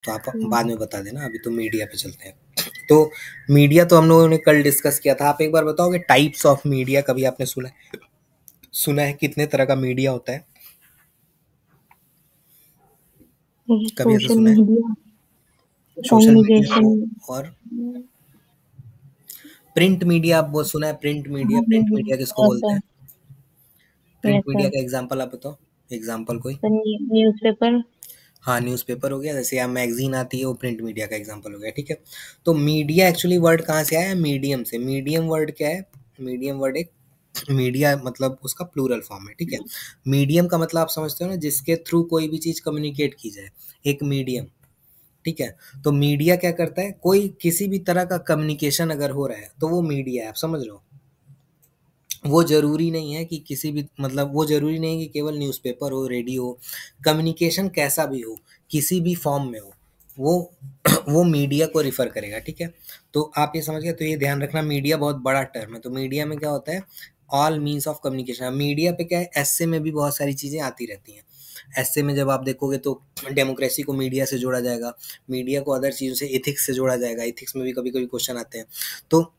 तो आप बाद में बता देना, अभी तो मीडिया पे चलते हैं। तो मीडिया तो हम लोगों ने कल डिस्कस किया था। आप एक बार बताओगे टाइप्स ऑफ मीडिया, कभी आपने सुना है कितने तरह का मीडिया होता है? कभी ऐसा सोशल सुना है? मीडिया, सोशल मीडिया कम्युनिकेशन, को, और प्रिंट मीडिया, आप वो सुना है प्रिंट मीडिया? प्रिंट मीडिया किसको बोलते हैं? प्रिंट मीडिया का एग्जांपल आप बताओ, एग्जांपल कोई। न्यूज़पेपर। हाँ, न्यूज़पेपर हो गया, जैसे यहाँ मैगजीन आती है वो प्रिंट मीडिया का एग्जांपल हो गया, ठीक है। तो मीडिया एक्चुअली वर्ड कहाँ से आया है? मीडियम से। मीडियम वर्ड क्या है? मीडियम वर्ड एक, मीडिया मतलब उसका प्लूरल फॉर्म है, ठीक है। मीडियम का मतलब आप समझते हो ना, जिसके थ्रू कोई भी चीज़ कम्युनिकेट की जाए, एक मीडियम, ठीक है। तो मीडिया क्या करता है? कोई किसी भी तरह का कम्युनिकेशन अगर हो रहा है तो वो मीडिया है, आप समझ रहे हो। वो ज़रूरी नहीं है कि किसी भी, मतलब वो ज़रूरी नहीं है कि केवल न्यूज़पेपर हो, रेडियो हो, कम्युनिकेशन कैसा भी हो, किसी भी फॉर्म में हो, वो वो मीडिया को रिफ़र करेगा, ठीक है। तो आप ये समझ गए, तो ये ध्यान रखना, मीडिया बहुत बड़ा टर्म है। तो मीडिया में क्या होता है? All means of communication. Media पे क्या है, एस्से में भी बहुत सारी चीज़ें आती रहती हैं। एस्से में जब आप देखोगे तो डेमोक्रेसी को मीडिया से जोड़ा जाएगा, मीडिया को अदर चीज़ों से, एथिक्स से जोड़ा जाएगा, एथिक्स में भी कभी कभी क्वेश्चन आते हैं। तो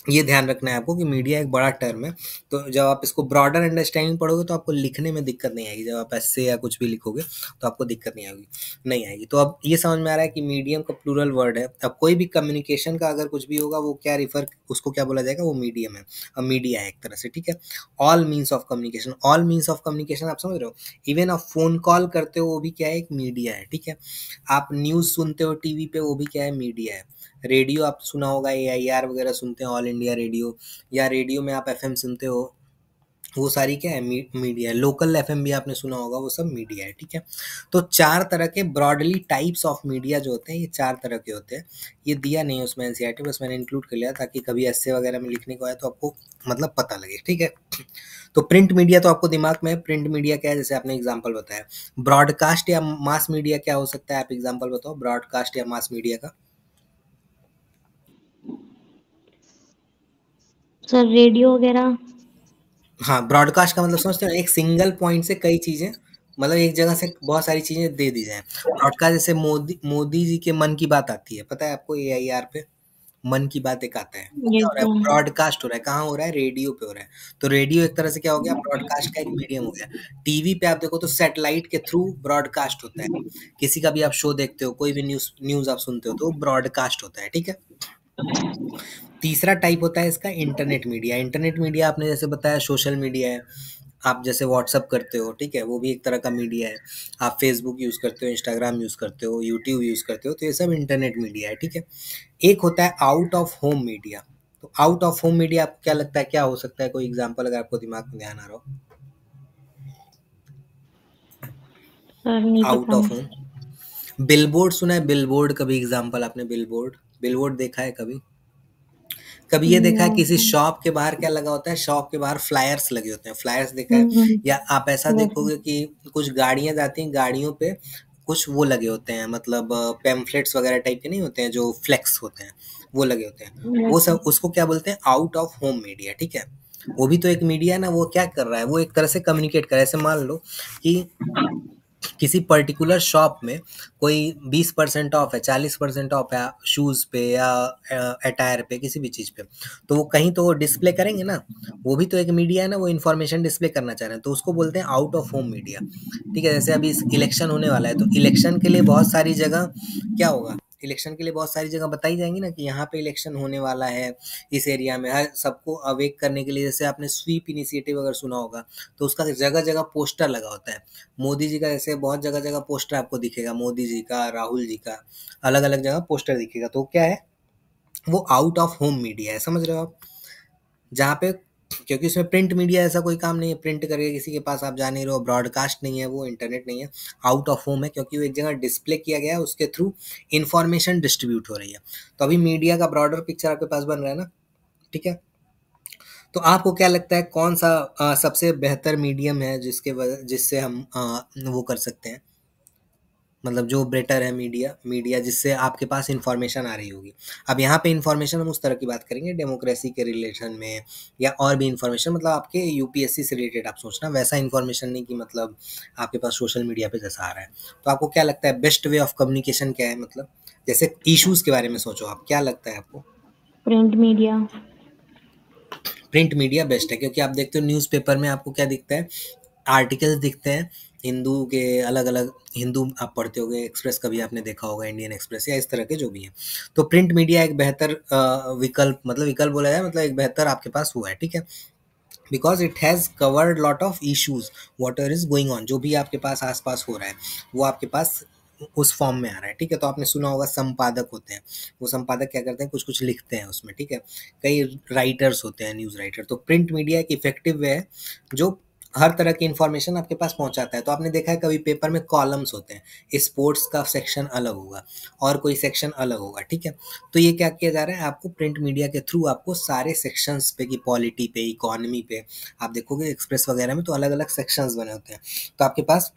ये ध्यान रखना है आपको कि मीडिया एक बड़ा टर्म है। तो जब आप इसको ब्रॉडर अंडरस्टैंडिंग पढ़ोगे तो आपको लिखने में दिक्कत नहीं आएगी। जब आप ऐसे या कुछ भी लिखोगे तो आपको दिक्कत नहीं आएगी। तो अब ये समझ में आ रहा है कि मीडियम का प्लूरल वर्ड है। अब कोई भी कम्युनिकेशन का अगर कुछ भी होगा, वो क्या रिफर, उसको क्या बोला जाएगा? वो मीडियम है। अब मीडिया है एक तरह से, ठीक है। All means of communication, all means of communication आप समझ रहे हो। इवन आप फोन कॉल करते हो, वो भी क्या है? एक मीडिया है, ठीक है। आप न्यूज़ सुनते हो टीवी पे, वो भी क्या है? मीडिया है। रेडियो आप सुना होगा, AIR वगैरह सुनते हैं, ऑल इंडिया रेडियो, या रेडियो में आप FM सुनते हो, वो सारी क्या है? मीडिया है। लोकल FM भी आपने सुना होगा, वो सब मीडिया है, ठीक है। तो चार तरह के ब्रॉडली टाइप्स ऑफ मीडिया जो होते हैं, ये चार तरह के होते हैं। ये दिया नहीं उसमें NCERT, बस मैंने इंक्लूड कर लिया ताकि कभी ऐसे वगैरह में लिखने को आए तो आपको मतलब पता लगे, ठीक है। तो प्रिंट मीडिया तो आपको दिमाग में है। प्रिंट मीडिया क्या है? जैसे आपने एग्जांपल बताया। ब्रॉडकास्ट या मास मीडिया क्या हो सकता है? आप एग्जांपल बताओ, ब्रॉडकास्ट या मास मीडिया का। सर रेडियो वगैरह। हाँ, ब्रॉडकास्ट का मतलब समझते हो, एक सिंगल पॉइंट से कई चीज़ें, मतलब एक जगह से बहुत सारी चीज़ें दे दी जाएँ। ब्रॉडकास्ट जैसे मोदी मोदी जी के मन की बात आती है, पता है आपको? AIR पे मन की बात एक आता है, वो ये क्या हो रहा है? तो ब्रॉडकास्ट हो रहा है, कहाँ हो रहा है? रेडियो पे हो रहा है। तो रेडियो एक तरह से क्या हो गया? ब्रॉडकास्ट का एक मीडियम हो गया। टीवी पे आप देखो तो सैटेलाइट के थ्रू ब्रॉडकास्ट होता है। किसी का भी आप शो देखते हो, कोई भी न्यूज़ आप सुनते हो, तो वो ब्रॉडकास्ट होता है, ठीक है। तीसरा टाइप होता है इसका इंटरनेट मीडिया। इंटरनेट मीडिया आपने जैसे बताया सोशल मीडिया है। आप जैसे व्हाट्सअप करते हो, ठीक है, वो भी एक तरह का मीडिया है। आप फेसबुक यूज़ करते हो, इंस्टाग्राम यूज़ करते हो, यूट्यूब यूज़ करते हो, तो ये सब इंटरनेट मीडिया है, ठीक है। एक होता है आउट ऑफ होम मीडिया। तो आउट ऑफ होम मीडिया आपको क्या लगता है क्या हो सकता है? कोई एग्जांपल अगर आपको दिमाग में ध्यान आ रहा हो। सर नहीं आउट पता। ऑफ होम, बिलबोर्ड सुना है? बिलबोर्ड, कभी एग्जांपल आपने बिलबोर्ड, बिलबोर्ड देखा है कभी? कभी ये देखा है किसी नहीं। शॉप के बाहर क्या लगा होता है? शॉप के बाहर फ्लायर्स लगे होते हैं, फ्लायर्स देखा है? या आप ऐसा वैसे देखोगे कि कुछ गाड़ियां जाती हैं, गाड़ियों पे कुछ वो लगे होते हैं, मतलब पैम्फलेट्स वगैरह टाइप के नहीं होते हैं जो फ्लेक्स होते हैं, वो लगे होते हैं। वो वैसे सब उसको क्या बोलते हैं? आउट ऑफ होम मीडिया, ठीक है। वो भी तो एक मीडिया है ना। वो क्या कर रहा है? वो एक तरह से कम्युनिकेट कर रहा है। ऐसे मान लो कि किसी पर्टिकुलर शॉप में कोई 20% ऑफ है, 40% ऑफ है शूज़ पे या अटायर पे, किसी भी चीज़ पे, तो वो कहीं तो वो डिस्प्ले करेंगे ना। वो भी तो एक मीडिया है ना, वो इन्फॉर्मेशन डिस्प्ले करना चाह रहे हैं, तो उसको बोलते हैं आउट ऑफ होम मीडिया, ठीक है। जैसे अभी इलेक्शन होने वाला है, तो इलेक्शन के लिए बहुत सारी जगह क्या होगा? इलेक्शन के लिए बहुत सारी जगह बताई जाएंगी ना कि यहाँ पे इलेक्शन होने वाला है, इस एरिया में। हर सबको अवेक करने के लिए, जैसे आपने स्वीप इनिशिएटिव अगर सुना होगा, तो उसका जगह जगह पोस्टर लगा होता है। मोदी जी का जैसे बहुत जगह जगह पोस्टर आपको दिखेगा, मोदी जी का, राहुल जी का, अलग अलग जगह पोस्टर दिखेगा। तो क्या है? वो आउट ऑफ होम मीडिया है, समझ रहे हो आप? जहाँ पे, क्योंकि उसमें प्रिंट मीडिया ऐसा कोई काम नहीं है, प्रिंट करके किसी के पास आप जा नहीं रहे हो, ब्रॉडकास्ट नहीं है, वो इंटरनेट नहीं है। आउट ऑफ होम है क्योंकि वो एक जगह डिस्प्ले किया गया है, उसके थ्रू इंफॉर्मेशन डिस्ट्रीब्यूट हो रही है। तो अभी मीडिया का ब्रॉडर पिक्चर आपके पास बन रहा है ना, ठीक है। तो आपको क्या लगता है कौन सा सबसे बेहतर मीडियम है जिससे हम वो कर सकते हैं? मतलब जो बेटर है मीडिया, मीडिया जिससे आपके पास इंफॉर्मेशन आ रही होगी। अब यहाँ पे इंफॉर्मेशन हम उस तरह की बात करेंगे डेमोक्रेसी के रिलेशन में, या और भी इंफॉर्मेशन, मतलब आपके यूपीएससी से रिलेटेड आप सोचना, वैसा इंफॉर्मेशन नहीं कि मतलब आपके पास सोशल मीडिया पे जैसा आ रहा है। तो आपको क्या लगता है बेस्ट वे ऑफ कम्युनिकेशन क्या है, मतलब जैसे इश्यूज के बारे में सोचो आप, क्या लगता है आपको? Print media. Print media best है, क्योंकि आप देखते हो न्यूज़पेपर में आपको क्या दिखता है, आर्टिकल्स दिखते हैं हिंदू के, अलग अलग हिंदू आप पढ़ते होगे, एक्सप्रेस कभी आपने देखा होगा, इंडियन एक्सप्रेस या इस तरह के जो भी हैं। तो प्रिंट मीडिया एक बेहतर विकल्प, मतलब विकल्प बोला जाए, मतलब एक बेहतर आपके पास हुआ है, ठीक है। Because it has covered lot of issues, what ever is going on, जो भी आपके पास आसपास हो रहा है वो आपके पास उस फॉर्म में आ रहा है, ठीक है। तो आपने सुना होगा संपादक होते हैं, वो संपादक क्या करते हैं, कुछ कुछ लिखते हैं उसमें, ठीक है। कई राइटर्स होते हैं, न्यूज़ राइटर। तो प्रिंट मीडिया एक इफेक्टिव वे है जो हर तरह की इंफॉर्मेशन आपके पास पहुंचाता है। तो आपने देखा है कभी पेपर में कॉलम्स होते हैं, स्पोर्ट्स का सेक्शन अलग होगा और कोई सेक्शन अलग होगा, ठीक है। तो ये क्या किया जा रहा है, आपको प्रिंट मीडिया के थ्रू आपको सारे सेक्शंस पे, की पॉलिटी पे, इकोनॉमी पे, आप देखोगे एक्सप्रेस वगैरह में तो अलग अलग सेक्शंस बने होते हैं, तो आपके पास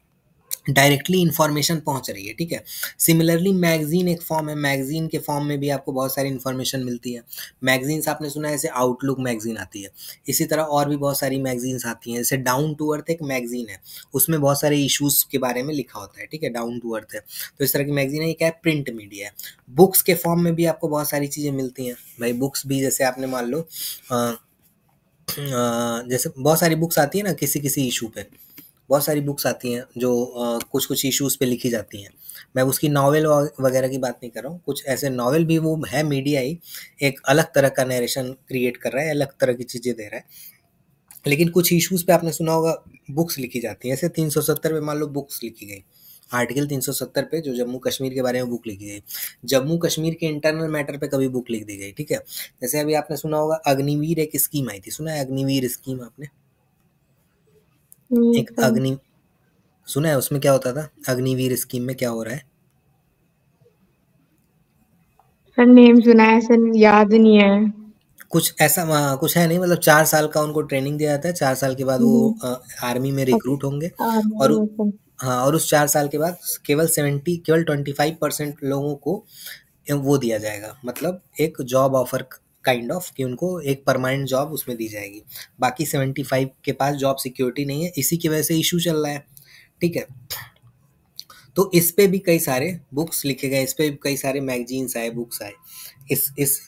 डायरेक्टली इन्फॉर्मेशन पहुंच रही है, ठीक है। सिमिलरली मैगजीन एक फॉर्म है, मैगजीन के फॉर्म में भी आपको बहुत सारी इन्फॉर्मेशन मिलती है। मैगजीन्स आपने सुना है, जैसे आउटलुक मैगजीन आती है, इसी तरह और भी बहुत सारी मैगजीन्स आती हैं, जैसे डाउन टू अर्थ एक मैगजीन है, उसमें बहुत सारे इश्यूज के बारे में लिखा होता है, ठीक है, डाउन टू अर्थ है। तो इस तरह की मैगजीन है, ये क्या है, प्रिंट मीडिया है। बुक्स के फॉर्म में भी आपको बहुत सारी चीज़ें मिलती हैं भाई, बुक्स भी जैसे आपने मान लो जैसे बहुत सारी बुक्स आती है ना किसी किसी इशू पे, बहुत सारी बुक्स आती हैं जो कुछ कुछ इश्यूज पे लिखी जाती हैं। मैं उसकी नॉवेल वगैरह की बात नहीं कर रहा हूँ, कुछ ऐसे नॉवेल भी वो है, मीडिया ही एक अलग तरह का नरेशन क्रिएट कर रहा है, अलग तरह की चीज़ें दे रहा है। लेकिन कुछ इश्यूज पे आपने सुना होगा बुक्स लिखी जाती हैं, ऐसे 370 पे मान लो बुक्स लिखी गई, आर्टिकल 370 पे जो जम्मू कश्मीर के बारे में बुक लिखी गई, जम्मू कश्मीर के इंटरनल मैटर पे कभी बुक लिख दी गई, ठीक है। जैसे अभी आपने सुना होगा अग्निवीर एक स्कीम आई थी, सुना है अग्निवीर स्कीम आपने? नहीं एक सर। अग्नि सुना है, उसमें क्या होता था, अग्निवीर स्कीम में क्या हो रहा है? सर नेम सुना है सर, याद नहीं है। कुछ ऐसा कुछ है नहीं, मतलब 4 साल का उनको ट्रेनिंग दिया जाता है, 4 साल के बाद वो हम्म। आर्मी में अच्छा। रिक्रूट होंगे। और में सर। हाँ, और उस 4 साल के बाद केवल 25% लोगों को वो दिया जाएगा, मतलब एक जॉब ऑफर काइंड ऑफ, कि उनको एक परमानेंट जॉब उसमें दी जाएगी। बाकी 75 के पास जॉब सिक्योरिटी नहीं है, इसी की वजह से इशू चल रहा है, ठीक है। तो इस पे भी कई सारे बुक्स लिखे गए, इस पे भी कई सारे मैगजीन्स आए, बुक्स आए, इस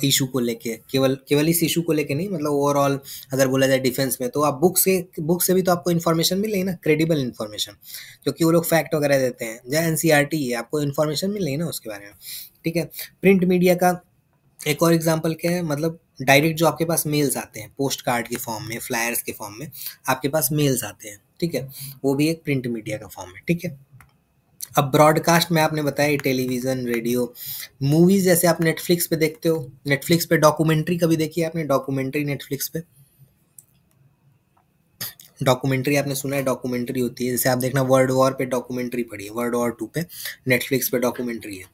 इशू को लेके, केवल केवल इस इशू को लेके नहीं, मतलब ओवरऑल अगर बोला जाए डिफेंस में, तो आप बुक से भी तो आपको इन्फॉर्मेशन मिल रही है ना, क्रेडिबल इन्फॉर्मेशन, क्योंकि वो लोग फैक्ट वगैरह देते हैं, जहाँ एनसीईआरटी है आपको इन्फॉर्मेशन मिल रही है ना उसके बारे में, ठीक है। प्रिंट मीडिया का एक और एग्जांपल क्या है, मतलब डायरेक्ट जो आपके पास मेल्स आते हैं, पोस्ट कार्ड के फॉर्म में, फ्लायर्स के फॉर्म में आपके पास मेल्स आते हैं, ठीक है, वो भी एक प्रिंट मीडिया का फॉर्म है, ठीक है। अब ब्रॉडकास्ट में आपने बताया टेलीविज़न, रेडियो, मूवीज़ जैसे आप नेटफ्लिक्स पे देखते हो, नेटफ्लिक्स पे डॉक्यूमेंट्री कभी देखी है आपने, डॉक्यूमेंट्री नेटफ्लिक्स पे? डॉक्यूमेंट्री आपने सुना है, डॉक्यूमेंट्री होती है, जैसे आप देखना वर्ल्ड वॉर पे डॉक्यूमेंट्री पड़ी है, वर्ल्ड वॉर 2 पे नेटफ्लिक्स पे डॉक्यूमेंट्री है।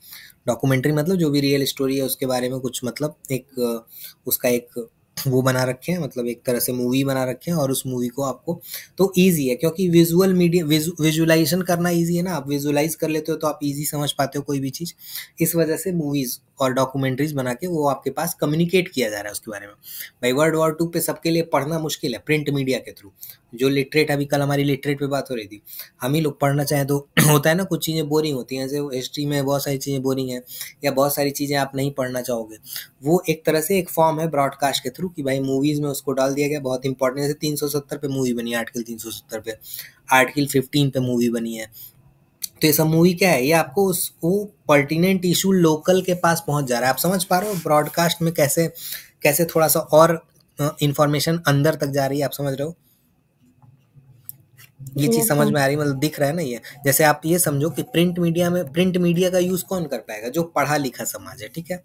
डॉक्यूमेंट्री मतलब जो भी रियल स्टोरी है उसके बारे में कुछ, मतलब एक उसका एक वो बना रखे हैं, मतलब एक तरह से मूवी बना रखे हैं, और उस मूवी को आपको, तो ईज़ी है क्योंकि विजुअल मीडिया, विजुअलाइज़ेशन करना ईज़ी है ना, आप विजुअलाइज़ कर लेते हो तो आप ईज़ी समझ पाते हो कोई भी चीज़। इस वजह से मूवीज़ और डॉक्यूमेंट्रीज़ बना के वो आपके पास कम्युनिकेट किया जा रहा है उसके बारे में। भाई वर्ल्ड वॉर 2 पे सबके लिए पढ़ना मुश्किल है, प्रिंट मीडिया के थ्रू। जो लिटरेट, अभी कल हमारी लिटरेट पे बात हो रही थी, हम ही लोग पढ़ना चाहें तो होता है ना, कुछ चीज़ें बोरिंग होती हैं, जैसे हिस्ट्री में बहुत सारी चीज़ें बोरिंग हैं, या बहुत सारी चीज़ें आप नहीं पढ़ना चाहोगे, वो एक तरह से एक फॉर्म है ब्रॉडकास्ट के थ्रू, कि भाई मूवीज़ में उसको डाल दिया गया, बहुत इंपॉर्टेंट, जैसे 370 पे मूवी बनी है, आर्टिकल 370 पे, आर्टिकल 15 पे मूवी बनी है। तो ये सब मूवी क्या है, ये आपको उस वो पर्टिनेंट इशू लोकल के पास पहुंच जा रहा है। आप समझ पा रहे हो ब्रॉडकास्ट में कैसे कैसे थोड़ा सा और इंफॉर्मेशन अंदर तक जा रही है, आप समझ रहे हो? ये चीज़ यस समझ सर। में आ रही है, मतलब दिख रहा है ना ये। जैसे आप ये समझो कि प्रिंट मीडिया में, प्रिंट मीडिया का यूज़ कौन कर पाएगा, जो पढ़ा लिखा समाज है, ठीक है।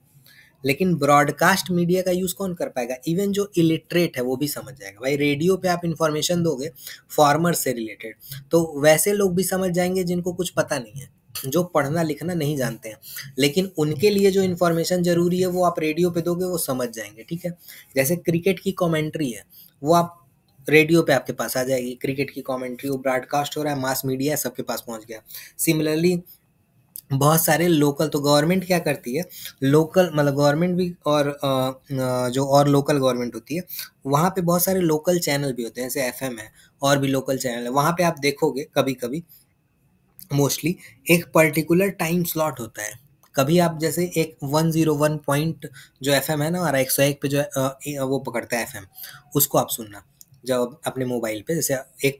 लेकिन ब्रॉडकास्ट मीडिया का यूज़ कौन कर पाएगा, इवन जो इलिटरेट है वो भी समझ जाएगा। भाई रेडियो पे आप इन्फॉर्मेशन दोगे फार्मर से रिलेटेड, तो वैसे लोग भी समझ जाएंगे जिनको कुछ पता नहीं है, जो पढ़ना लिखना नहीं जानते हैं, लेकिन उनके लिए जो इन्फॉर्मेशन ज़रूरी है वो आप रेडियो पे दोगे, वो समझ जाएंगे, ठीक है। जैसे क्रिकेट की कमेंट्री है, वो आप रेडियो पे आपके पास आ जाएगी, क्रिकेट की कमेंट्री वो ब्रॉडकास्ट हो रहा है, मास मीडिया है, सबके पास पहुंच गया। सिमिलरली बहुत सारे लोकल, तो गवर्नमेंट क्या करती है, लोकल मतलब गवर्नमेंट भी, और जो और लोकल गवर्नमेंट होती है, वहाँ पे बहुत सारे लोकल चैनल भी होते हैं, जैसे एफएम है, और भी लोकल चैनल है, वहाँ पे आप देखोगे कभी कभी मोस्टली एक पर्टिकुलर टाइम स्लॉट होता है। कभी आप जैसे एक 101 पॉइंट जो एफएम है ना हमारा 101 पे जो है, वो पकड़ता है एफएम, उसको आप सुनना जब अपने मोबाइल पे, जैसे एक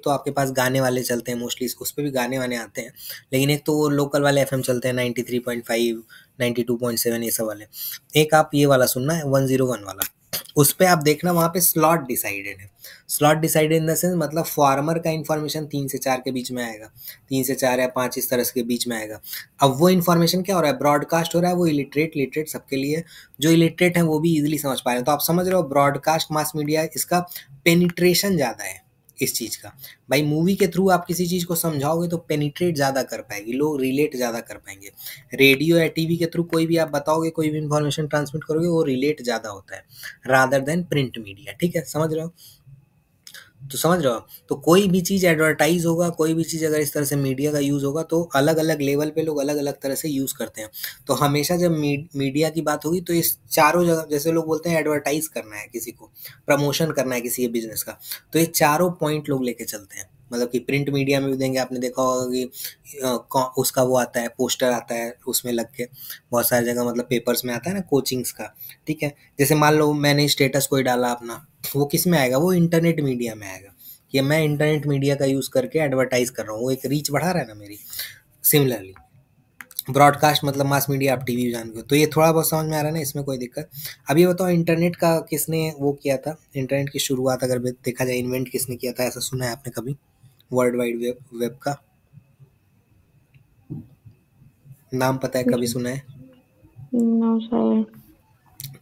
तो आपके पास गाने वाले चलते हैं मोस्टली, उस पे भी गाने वाने आते हैं, लेकिन एक तो वो लोकल वाले एफएम चलते हैं 93.5, 92.7, ये सब वाले। एक आप ये वाला सुनना है 101 वाला, उस पे आप देखना, वहाँ पे स्लॉट डिसाइडेड है। Slot decided in the sense मतलब फार्मर का इन्फॉर्मेशन 3 से 4 के बीच में आएगा, 3 से 4 या 5 इस तरह के बीच में आएगा। अब वो इन्फॉर्मेशन क्या हो रहा है, ब्रॉडकास्ट हो रहा है, वो इलिटरेट लिटरेट सबके लिए, जो इलिटरेट है वो भी इजीली समझ पा रहे हैं। तो आप समझ रहे हो ब्रॉडकास्ट मास मीडिया, इसका पेनिट्रेशन ज़्यादा है इस चीज़ का। भाई मूवी के थ्रू आप किसी चीज़ को समझाओगे तो पेनिट्रेट ज़्यादा कर पाएगी, लोग रिलेट ज़्यादा कर पाएंगे। रेडियो या टीवी के थ्रू कोई भी आप बताओगे, कोई भी इन्फॉर्मेशन ट्रांसमिट करोगे, वो रिलेट ज़्यादा होता है रादर देन प्रिंट मीडिया। ठीक है, समझ रहे हो? तो समझ रहे हो आप? तो कोई भी चीज़ एडवर्टाइज होगा, कोई भी चीज़ अगर इस तरह से मीडिया का यूज़ होगा, तो अलग अलग लेवल पे लोग अलग अलग तरह से यूज़ करते हैं। तो हमेशा जब मीडिया की बात होगी तो इस चारों जगह, जैसे लोग बोलते हैं एडवर्टाइज करना है किसी को, प्रमोशन करना है किसी बिजनेस का, तो ये चारों पॉइंट लोग लेके चलते हैं। मतलब कि प्रिंट मीडिया में भी देंगे, आपने देखा होगा कि उसका वो आता है, पोस्टर आता है उसमें लग के, बहुत सारी जगह मतलब पेपर्स में आता है ना कोचिंग्स का। ठीक है, जैसे मान लो मैंने स्टेटस कोई डाला अपना, वो किस में आएगा, वो इंटरनेट मीडिया में आएगा, कि मैं इंटरनेट मीडिया का यूज़ करके एडवर्टाइज कर रहा हूँ, वो एक रीच बढ़ा रहा है ना मेरी। सिमिलरली ब्रॉडकास्ट मतलब मास मीडिया, आप टीवी जान गए, तो ये थोड़ा बहुत समझ में आ रहा है ना, इसमें कोई दिक्कत। अब ये बताओ इंटरनेट का किसने वो किया था, इंटरनेट की शुरुआत अगर देखा जाए, इन्वेंट किसने किया था, ऐसा सुना है आपने कभी? वर्ल्ड वाइड वेब का नाम पता है, कभी सुना है? No sir.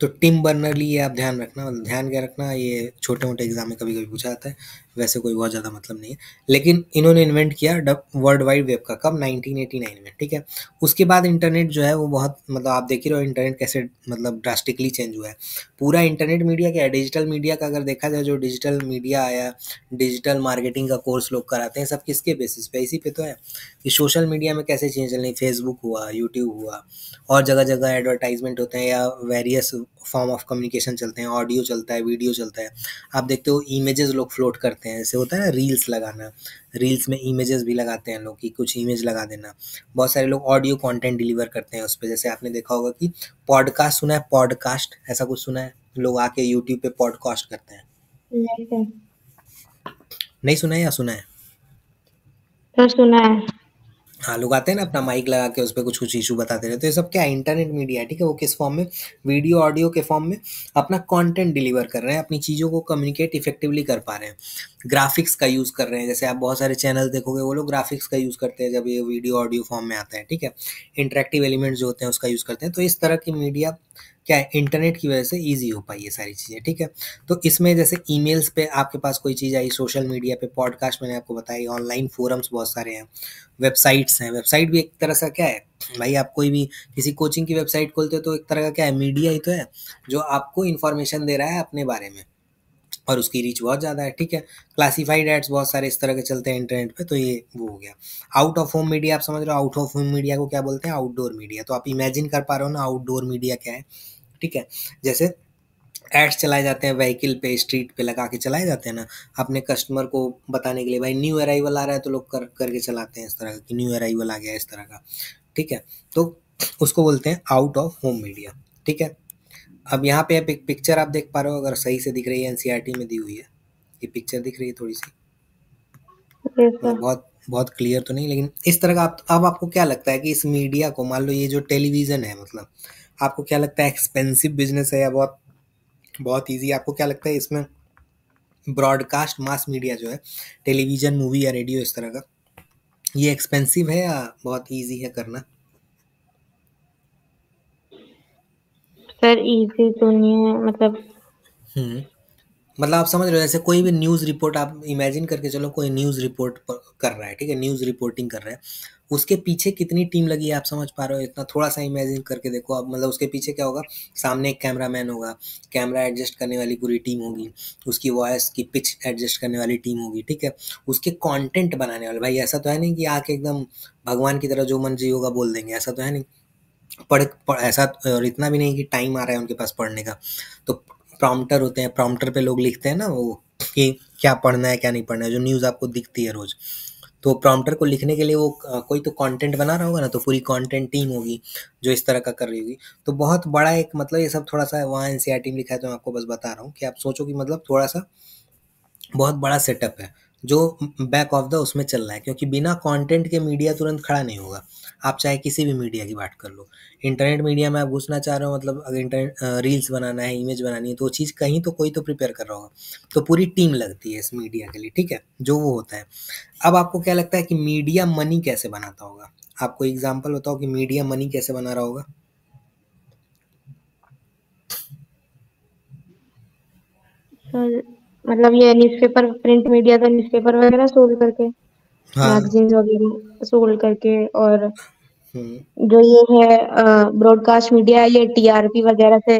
तो टिम बर्नर्ली, ये आप ध्यान रखना, मतलब ध्यान क्या रखना, ये छोटे मोटे एग्जाम में कभी कभी पूछा जाता है, वैसे कोई बहुत ज़्यादा मतलब नहीं है। लेकिन इन्होंने इन्वेंट किया वर्ल्ड वाइड वेब का, कब? 1989 में। ठीक है, उसके बाद इंटरनेट जो है वो बहुत, मतलब आप देख ही रहे हो इंटरनेट कैसे मतलब ड्रास्टिकली चेंज हुआ है। पूरा इंटरनेट मीडिया क्या है, डिजिटल मीडिया का अगर देखा जाए, जो डिजिटल मीडिया आया, डिजिटल मार्केटिंग का कोर्स लोग कराते हैं, सब किसके बेसिस पे? इसी पे तो है कि सोशल मीडिया में कैसे चेंज चल रही, फेसबुक हुआ, यूट्यूब हुआ, और जगह जगह एडवर्टाइजमेंट होते हैं, या वेरियस फॉर्म ऑफ कम्युनिकेशन चलते हैं, ऑडियो चलता है, वीडियो चलता है। आप देखते हो इमेजेस लोग फ्लोट करते हैं, जैसे होता है ना रील्स लगाना, रील्स में इमेजेस भी लगाते हैं लोग, कि कुछ इमेज लगा देना। बहुत सारे लोग ऑडियो कंटेंट डिलीवर करते हैं उस पर, जैसे आपने देखा होगा कि पॉडकास्ट सुना है, पॉडकास्ट ऐसा कुछ सुना है, लोग आके यूट्यूब पे पॉडकास्ट करते हैं। नहीं सर। नहीं सुना है या सुना है? सर सुना है। हाँ, लोग आते हैं ना अपना माइक लगा के उस पे कुछ कुछ इशू बताते रहते हैं, तो ये सब क्या है, इंटरनेट मीडिया है। ठीक है, वो किस फॉर्म में, वीडियो ऑडियो के फॉर्म में अपना कंटेंट डिलीवर कर रहे हैं, अपनी चीज़ों को कम्युनिकेट इफेक्टिवली कर पा रहे हैं। ग्राफिक्स का यूज़ कर रहे हैं, जैसे आप बहुत सारे चैनल देखोगे वो लोग ग्राफिक्स का यूज़ करते हैं जब ये वीडियो ऑडियो फॉर्म में आता है। ठीक है, इंटरेक्टिव एलिमेंट्स जो होते हैं उसका यूज़ करते हैं। तो इस तरह की मीडिया क्या है, इंटरनेट की वजह से ईजी हो पाई ये सारी चीज़ें। ठीक है, तो इसमें जैसे ईमेल्स पे आपके पास कोई चीज़ आई, सोशल मीडिया पे, पॉडकास्ट मैंने आपको बताई, ऑनलाइन फोरम्स बहुत सारे हैं, वेबसाइट्स हैं। वेबसाइट भी एक तरह से क्या है भाई, आप कोई भी किसी कोचिंग की वेबसाइट खोलते हो तो एक तरह का क्या है, मीडिया ही तो है, जो आपको इन्फॉर्मेशन दे रहा है अपने बारे में, और उसकी रीच बहुत ज़्यादा है। ठीक है, क्लासिफाइड एड्स बहुत सारे इस तरह के चलते हैं इंटरनेट पे, तो ये वो हो गया। आउट ऑफ होम मीडिया, आप समझ रहे हो, आउट ऑफ होम मीडिया को क्या बोलते हैं, आउटडोर मीडिया। तो आप इमेजिन कर पा रहे हो ना आउटडोर मीडिया क्या है। ठीक है, जैसे एड्स चलाए जाते हैं व्हीकल पे, स्ट्रीट पे लगा के चलाए जाते हैं ना, अपने कस्टमर को बताने के लिए, भाई न्यू अराइवल आ रहा है, तो लोग करके चलाते हैं इस तरह का कि न्यू अराइवल आ गया इस तरह का। ठीक है, तो उसको बोलते हैं आउट ऑफ होम मीडिया। ठीक है, अब यहाँ पे आप एक पिक्चर आप देख पा रहे हो, अगर सही से दिख रही है, एनसीईआरटी में दी हुई है, ये पिक्चर दिख रही है थोड़ी सी, यस मतलब सर। बहुत बहुत क्लियर तो नहीं, लेकिन इस तरह का आप, अब आपको क्या लगता है कि इस मीडिया को, मान लो ये जो टेलीविज़न है, मतलब आपको क्या लगता है एक्सपेंसिव बिजनेस है या बहुत बहुत ईजी? आपको क्या लगता है इसमें ब्रॉडकास्ट मास मीडिया जो है, टेलीविज़न, मूवी या रेडियो इस तरह का, ये एक्सपेंसिव है या बहुत ईजी है करना? सर इजी तो नहीं है मतलब। हम्म, मतलब आप समझ रहे हो, जैसे कोई भी न्यूज़ रिपोर्ट आप इमेजिन करके चलो, कोई न्यूज़ रिपोर्ट कर रहा है, ठीक है, न्यूज़ रिपोर्टिंग कर रहा है, उसके पीछे कितनी टीम लगी है आप समझ पा रहे हो? इतना थोड़ा सा इमेजिन करके देखो आप, मतलब उसके पीछे क्या होगा, सामने एक कैमरामैन होगा, कैमरा एडजस्ट करने वाली पूरी टीम होगी, उसकी वॉइस की पिच एडजस्ट करने वाली टीम होगी, ठीक है, उसके कंटेंट बनाने वाले, भाई ऐसा तो है नहीं कि आके एकदम भगवान की तरह जो मन जी होगा बोल देंगे, ऐसा तो है नहीं। पढ़ ऐसा, और इतना भी नहीं कि टाइम आ रहा है उनके पास पढ़ने का। तो प्रॉम्प्टर होते हैं, प्रॉम्प्टर पे लोग लिखते हैं ना वो, कि क्या पढ़ना है क्या नहीं पढ़ना है, जो न्यूज़ आपको दिखती है रोज। तो प्रॉम्प्टर को लिखने के लिए वो कोई तो कंटेंट बना रहा होगा ना, तो पूरी कंटेंट टीम होगी जो इस तरह का कर रही होगी। तो बहुत बड़ा एक, मतलब ये सब थोड़ा सा वहाँ एनसीईआरटी में लिखा है, तो मैं आपको बस बता रहा हूँ कि आप सोचो कि मतलब थोड़ा सा बहुत बड़ा सेटअप है जो बैक ऑफ द उसमें चल रहा है, क्योंकि बिना कंटेंट के मीडिया तुरंत खड़ा नहीं होगा। आप चाहे किसी भी मीडिया की बात कर लो, इंटरनेट मीडिया में आप घुसना चाह रहे हो, मतलब अगर इंटरनेट रील्स बनाना है, इमेज बनानी है, तो वो चीज़ कहीं तो कोई तो प्रिपेयर कर रहा होगा। तो पूरी टीम लगती है इस मीडिया के लिए, ठीक है, जो वो होता है। अब आपको क्या लगता है कि मीडिया मनी कैसे बनाता होगा? आपको एग्जाम्पल बताओ कि मीडिया मनी कैसे बना रहा होगा। सर मतलब ये न्यूज़पेपर, प्रिंट मीडिया तो न्यूज़पेपर वगैरह सोल्ड करके, हाँ। मैगजीन्स वगैरह सोल्ड करके, और हम्म। जो ये है ब्रॉडकास्ट मीडिया, ये टीआरपी वगैरह से।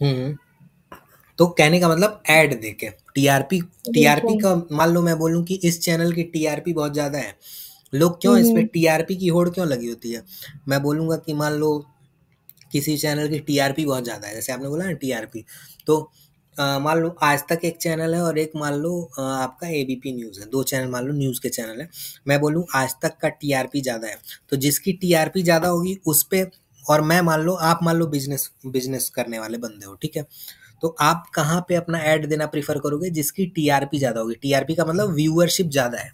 हम्म। तो कहने का मतलब ऐड देके, टीआरपी, रीच टीआरपी है। का मान लो मैं बोलूं कि इस चैनल की टीआरपी बहुत ज़्यादा है, लोग क्यों इस पे हम्म। टीआरपी की होड़ क्यों लगी होती है? मैं बोलूंगा कि मान लो किसी चैनल की टीआरपी बहुत ज़्यादा है, जैसे आपने बोला ना टीआरपी, तो मान लो आज तक एक चैनल है और एक मान लो आपका एबीपी न्यूज़ है, दो चैनल मान लो न्यूज़ के चैनल है। मैं बोलूँ आज तक का टीआरपी ज़्यादा है, तो जिसकी टीआरपी ज़्यादा होगी उस पे, और मैं मान लो, आप मान लो बिजनेस बिजनेस करने वाले बंदे हो, ठीक है, तो आप कहाँ पे अपना ऐड देना प्रेफर करोगे? जिसकी टीआरपी ज़्यादा होगी, टीआरपी का मतलब व्यूअरशिप ज़्यादा है,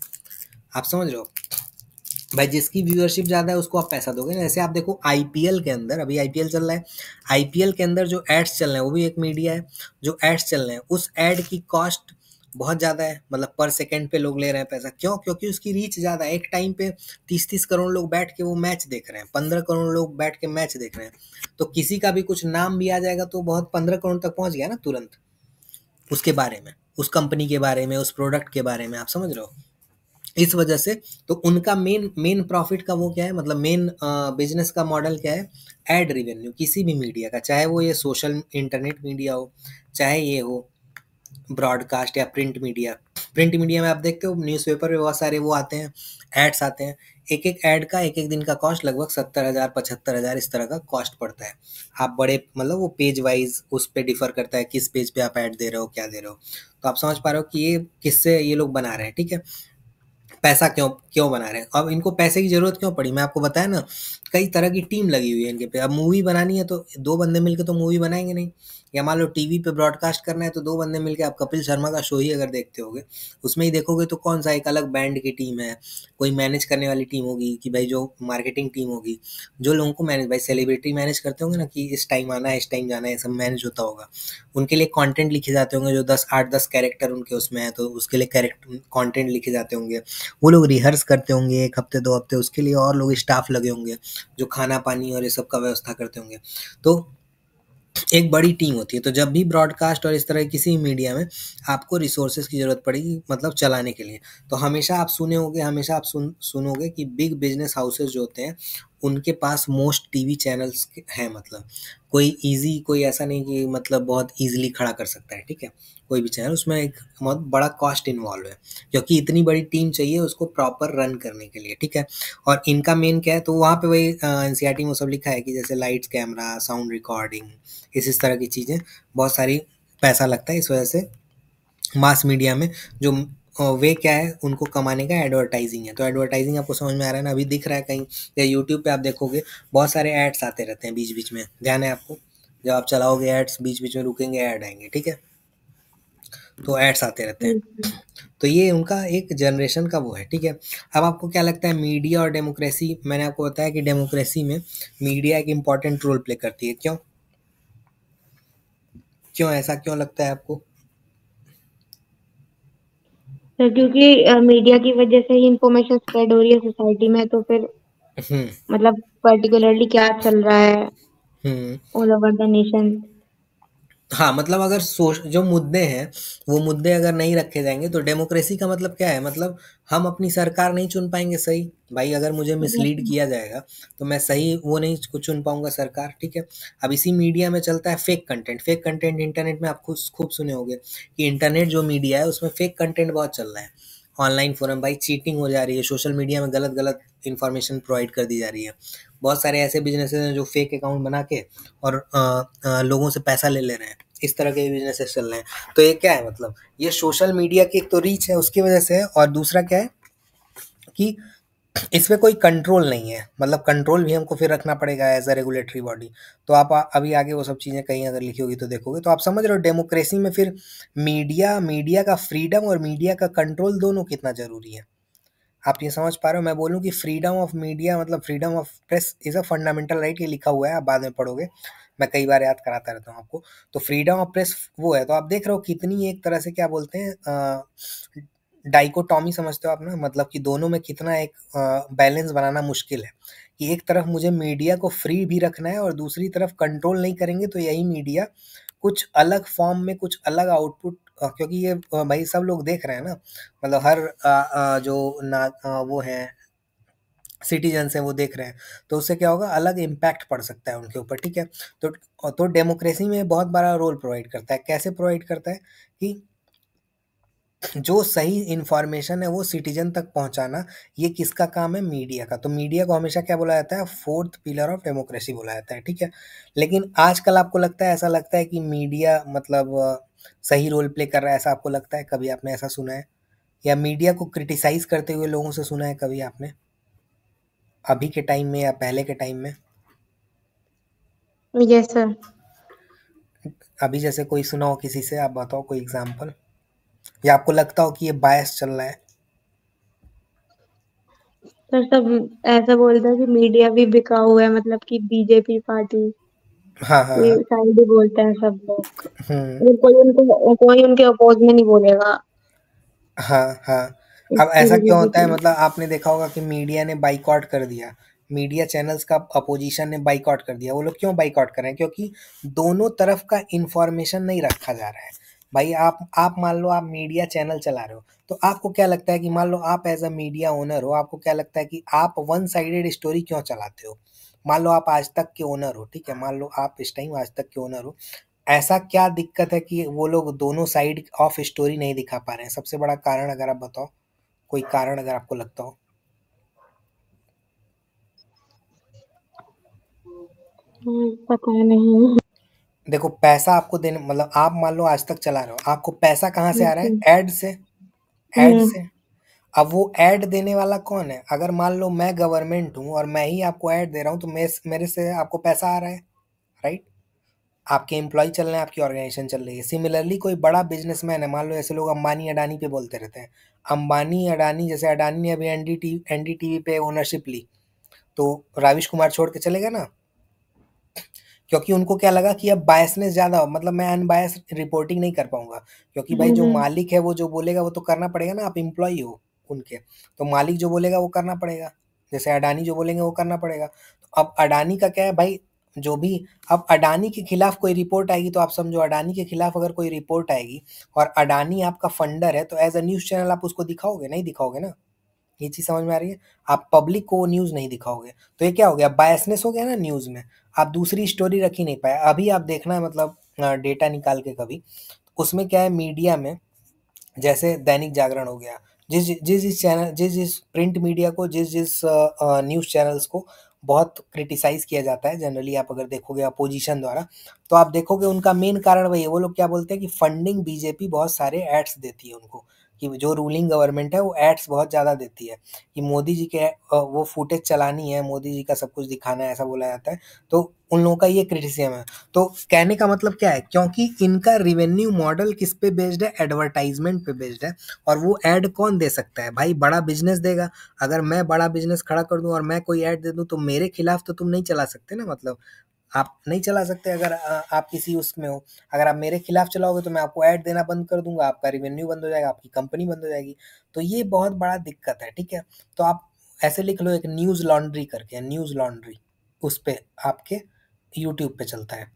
आप समझ रहे हो? भाई जिसकी व्यूअरशिप ज़्यादा है उसको आप पैसा दोगे ना। जैसे आप देखो आईपीएल के अंदर, अभी आईपीएल चल रहा है, आईपीएल के अंदर जो एड्स चल रहे हैं वो भी एक मीडिया है, जो एड्स चल रहे हैं उस एड की कॉस्ट बहुत ज़्यादा है, मतलब पर सेकंड पे लोग ले रहे हैं पैसा, क्यों? क्योंकि उसकी रीच ज़्यादा है। एक टाइम पे 30-30 करोड़ लोग बैठ के वो मैच देख रहे हैं, 15 करोड़ लोग बैठ के मैच देख रहे हैं, तो किसी का भी कुछ नाम भी आ जाएगा तो बहुत 15 करोड़ तक पहुंच गया ना तुरंत, उसके बारे में, उस कंपनी के बारे में, उस प्रोडक्ट के बारे में, आप समझ रहे हो? इस वजह से तो उनका मेन मेन प्रॉफिट का वो क्या है, मतलब मेन बिजनेस का मॉडल क्या है? एड रेवेन्यू, किसी भी मीडिया का, चाहे वो ये सोशल इंटरनेट मीडिया हो, चाहे ये हो ब्रॉडकास्ट या प्रिंट मीडिया। प्रिंट मीडिया में आप देखते हो न्यूज़पेपर में बहुत सारे वो आते हैं, एड्स आते हैं, एक एक ऐड का एक एक दिन का कॉस्ट लगभग 70,000 75,000 इस तरह का कॉस्ट पड़ता है। आप बड़े, मतलब वो पेज वाइज उस पे डिफर करता है किस पेज पे आप ऐड दे रहे हो, क्या दे रहे हो। तो आप समझ पा रहे हो कि ये किससे ये लोग बना रहे हैं, ठीक है, पैसा क्यों क्यों बना रहे हैं। अब इनको पैसे की ज़रूरत क्यों पड़ी, मैं आपको बताया ना, कई तरह की टीम लगी हुई है इनके पे। अब मूवी बनानी है तो दो बंदे मिलके तो मूवी बनाएंगे नहीं, या मान लो टीवी पे ब्रॉडकास्ट करना है तो दो बंदे मिलके, आप कपिल शर्मा का शो ही अगर देखते होगे, उसमें ही देखोगे तो कौन सा एक अलग बैंड की टीम है, कोई मैनेज करने वाली टीम होगी, कि भाई जो मार्केटिंग टीम होगी, जो लोगों को मैनेज, भाई सेलिब्रिटी मैनेज करते होंगे ना कि इस टाइम आना है इस टाइम जाना है, सब मैनेज होता होगा। उनके लिए कंटेंट लिखे जाते होंगे, जो 10 8 10 कैरेक्टर उनके उसमें है तो उसके लिए कैरेक्टर कंटेंट लिखे जाते होंगे। वो लोग रिहर्स करते होंगे 1 हफ्ते 2 हफ्ते, उसके लिए और लोग स्टाफ लगे होंगे जो खाना पानी और ये सब का व्यवस्था करते होंगे। तो एक बड़ी टीम होती है। तो जब भी ब्रॉडकास्ट और इस तरह किसी मीडिया में आपको रिसोर्सेज की ज़रूरत पड़ेगी, मतलब चलाने के लिए, तो हमेशा आप सुने होंगे, हमेशा आप सुनोगे कि बिग बिजनेस हाउसेज जो होते हैं उनके पास मोस्ट टीवी चैनल्स हैं, मतलब कोई इजी, कोई ऐसा नहीं कि मतलब बहुत इजीली खड़ा कर सकता है, ठीक है, कोई भी चैनल, उसमें एक बहुत बड़ा कॉस्ट इन्वॉल्व है, क्योंकि इतनी बड़ी टीम चाहिए उसको प्रॉपर रन करने के लिए, ठीक है। और इनका मेन क्या है, तो वहाँ पे वही एनसीईआरटी में वो सब लिखा है कि जैसे लाइट्स, कैमरा, साउंड रिकॉर्डिंग, इस तरह की चीज़ें, बहुत सारी पैसा लगता है। इस वजह से मास मीडिया में जो वे क्या है उनको कमाने का, एडवर्टाइजिंग है। तो एडवर्टाइजिंग आपको समझ में आ रहा है ना, अभी दिख रहा है कहीं, या यूट्यूब पे आप देखोगे बहुत सारे एड्स आते रहते हैं बीच बीच में, ध्यान है आपको? जब आप चलाओगे एड्स बीच बीच में रुकेंगे, ऐड आएंगे, ठीक है, तो एड्स आते रहते हैं। तो ये उनका एक जनरेशन का वो है, ठीक है। अब आपको क्या लगता है मीडिया और डेमोक्रेसी, मैंने आपको बताया कि डेमोक्रेसी में मीडिया एक इम्पॉर्टेंट रोल प्ले करती है, क्यों? क्यों ऐसा क्यों लगता है आपको? तो क्योंकि मीडिया की वजह से ही इंफॉर्मेशन स्प्रेड हो रही है सोसाइटी में, तो फिर हम्म। मतलब पर्टिकुलरली क्या चल रहा है हम्म। All over the nation. हाँ, मतलब अगर जो मुद्दे हैं, वो मुद्दे अगर नहीं रखे जाएँगे तो डेमोक्रेसी का मतलब क्या है? मतलब हम अपनी सरकार नहीं चुन पाएँगे सही। भाई अगर मुझे मिसलीड एग्जैक्टली। किया जाएगा, तो मैं सही वो नहीं चुन पाऊँगा सरकार, ठीक है? अब इसी मीडिया में चलता है fake content. Fake content internet में आप खूब सुने होंगे कि इंटरनेट जो मीडिया है उसमें फेक कंटेंट बहुत चल रहा है। ऑनलाइन फ़ोरम भाई चीटिंग हो जा रही है, सोशल मीडिया में गलत-गलत इन्फॉर्मेशन प्रोवाइड कर दी जा रही है। बहुत सारे ऐसे बिज़नेसेस हैं जो फेक अकाउंट बना के और लोगों से पैसा ले ले रहे हैं। इस तरह के बिज़नेसेस चल रहे हैं। तो ये क्या है मतलब ये सोशल मीडिया की एक तो रीच है उसकी वज़ह से है और दूसरा क्या है कि इसमें कोई कंट्रोल नहीं है। मतलब कंट्रोल भी हमको फिर रखना पड़ेगा एज़ अ रेगुलेटरी बॉडी। तो आप अभी आगे वो सब चीज़ें कहीं अगर लिखी होगी तो देखोगे। तो आप समझ रहे हो डेमोक्रेसी में फिर मीडिया का फ्रीडम और मीडिया का कंट्रोल दोनों कितना ज़रूरी है। आप ये समझ पा रहे हो? मैं बोलूँ कि फ्रीडम ऑफ मीडिया मतलब freedom of press is a fundamental right, ये लिखा हुआ है, आप बाद में पढ़ोगे। मैं कई बार याद कराता रहता हूँ आपको। तो फ्रीडम ऑफ प्रेस वो है, तो आप देख रहे हो कितनी एक तरह से क्या बोलते हैं डाइकोटॉमी समझते हो आप ना? मतलब कि दोनों में कितना एक बैलेंस बनाना मुश्किल है, कि एक तरफ मुझे मीडिया को फ्री भी रखना है और दूसरी तरफ कंट्रोल नहीं करेंगे तो यही मीडिया कुछ अलग फॉर्म में कुछ अलग आउटपुट क्योंकि ये भाई सब लोग देख रहे हैं ना, मतलब हर जो वो हैं सिटीजन्स हैं वो देख रहे हैं, तो उससे क्या होगा अलग इम्पैक्ट पड़ सकता है उनके ऊपर, ठीक है? तो डेमोक्रेसी में बहुत बड़ा रोल प्रोवाइड करता है। कैसे प्रोवाइड करता है कि जो सही इन्फॉर्मेशन है वो सिटीजन तक पहुंचाना, ये किसका काम है? मीडिया का। तो मीडिया को हमेशा क्या बोला जाता है? फोर्थ पिलर ऑफ डेमोक्रेसी बोला जाता है, ठीक है? लेकिन आजकल आपको लगता है ऐसा लगता है कि मीडिया मतलब सही रोल प्ले कर रहा है, ऐसा आपको लगता है? कभी आपने ऐसा सुना है या मीडिया को क्रिटिसाइज करते हुए लोगों से सुना है कभी आपने, अभी के टाइम में या पहले के टाइम में? Yes sir. अभी जैसे कोई सुना हो किसी से, आप बताओ कोई एग्जांपल, या आपको लगता हो कि ये बायस चल रहा है? सर सब ऐसा बोलता है कि मीडिया भी बिका हुआ है, मतलब कि बीजेपी पार्टी हाँ हाँ ये हाँ। साइड ही बोलते हैं सब लोग। हम्म। कोई उनके अपोज में नहीं बोलेगा हाँ, हाँ। अब इसकी ऐसा क्यों वजह होता है? से। मतलब आपने देखा होगा कि मीडिया ने बायकॉट कर दिया। मीडिया चैनल्स का अपोज़िशन ने बायकॉट कर दिया। वो लोग क्यों बायकॉट कर रहे हैं? क्योंकि दोनों तरफ का इन्फॉर्मेशन नहीं रखा जा रहा है। भाई आप मान लो आप मीडिया चैनल चला रहे हो, तो आपको क्या लगता है कि मान लो आप एज़ अ मीडिया ओनर हो, आपको क्या लगता है कि आप वन साइडेड स्टोरी क्यों चलाते हो? मान लो आप आज तक के ओनर हो, ठीक है? मान लो आप इस टाइम आज तक के ओनर हो। ऐसा क्या दिक्कत है कि वो लोग दोनों साइड ऑफ स्टोरी नहीं दिखा पा रहे हैं? सबसे बड़ा कारण अगर आप बताओ, कोई कारण अगर आपको लगता हो? पता नहीं। देखो पैसा आपको देने मतलब आप मान लो आज तक चला रहे हो, आपको पैसा कहाँ से आ रहा है? हम्म। ऐड से। ऐड हम्म। से। अब वो ऐड देने वाला कौन है? अगर मान लो मैं गवर्नमेंट हूँ और मैं ही आपको ऐड दे रहा हूँ तो मेरे से आपको पैसा आ रहा है, राइट? आपके एम्प्लॉय चल रहे हैं, आपकी ऑर्गेनाइजेशन चल रही है। सिमिलरली कोई बड़ा बिजनेसमैन है, मान लो ऐसे लोग अंबानी अडानी पे बोलते रहते हैं। अंबानी अडानी, जैसे अडानी ने अभी एनडीटीवी पे ओनरशिप ली, तो राविश कुमार छोड़ के चले गए ना, क्योंकि उनको क्या लगा कि अब बायसनेस ज़्यादा मतलब मैं अनबायस रिपोर्टिंग नहीं कर पाऊंगा, क्योंकि भाई जो हम्म। मालिक है वो जो बोलेगा वो तो करना पड़ेगा ना, आप एम्प्लॉय हो उनके, तो मालिक जो बोलेगा वो करना पड़ेगा। जैसे अडानी जो बोलेंगे वो करना पड़ेगा। तो अब अडानी का क्या है भाई, जो भी, अब अडानी के खिलाफ कोई रिपोर्ट आएगी तो आप समझो अडानी के खिलाफ अगर कोई रिपोर्ट आएगी और अडानी आपका फंडर है, तो एज अ न्यूज़ चैनल आप उसको दिखाओगे? नहीं दिखाओगे ना। ये चीज़ समझ में आ रही है? आप पब्लिक को वो न्यूज़ नहीं दिखाओगे, तो ये क्या हो गया? बायसनेस हो गया ना न्यूज़ में। आप दूसरी स्टोरी रख ही नहीं पाए। अभी आप देखना है मतलब डेटा निकाल के कभी, उसमें क्या है मीडिया में, जैसे दैनिक जागरण हो गया, जिस चैनल जिस प्रिंट मीडिया को जिस न्यूज़ चैनल्स को बहुत क्रिटिसाइज़ किया जाता है जनरली, आप अगर देखोगे अपोजिशन द्वारा, तो आप देखोगे उनका मेन कारण वही है। वो लोग क्या बोलते हैं कि फंडिंग बीजेपी बहुत सारे एड्स देती है उनको, कि जो रूलिंग गवर्नमेंट है वो एड्स बहुत ज़्यादा देती है, कि मोदी जी के वो फुटेज चलानी है, मोदी जी का सब कुछ दिखाना है, ऐसा बोला जाता है। तो उन लोगों का ये क्रिटिसिज्म है। तो कहने का मतलब क्या है, क्योंकि इनका रिवेन्यू मॉडल किस पे बेस्ड है? एडवर्टाइजमेंट पे बेस्ड है। और वो ऐड कौन दे सकता है? भाई बड़ा बिजनेस देगा। अगर मैं बड़ा बिजनेस खड़ा कर दूं और मैं कोई ऐड दे दूं तो मेरे खिलाफ तो तुम नहीं चला सकते ना, मतलब आप नहीं चला सकते। अगर आप किसी उसमें हो, अगर आप मेरे खिलाफ चलाओगे तो मैं आपको ऐड देना बंद कर दूंगा, आपका रिवेन्यू बंद हो जाएगा, आपकी कंपनी बंद हो जाएगी। तो ये बहुत बड़ा दिक्कत है, ठीक है? तो आप ऐसे लिख लो एक न्यूज़ लॉन्ड्री करके, न्यूज़ लॉन्ड्री, उस पे आपके यूट्यूब पे चलता है।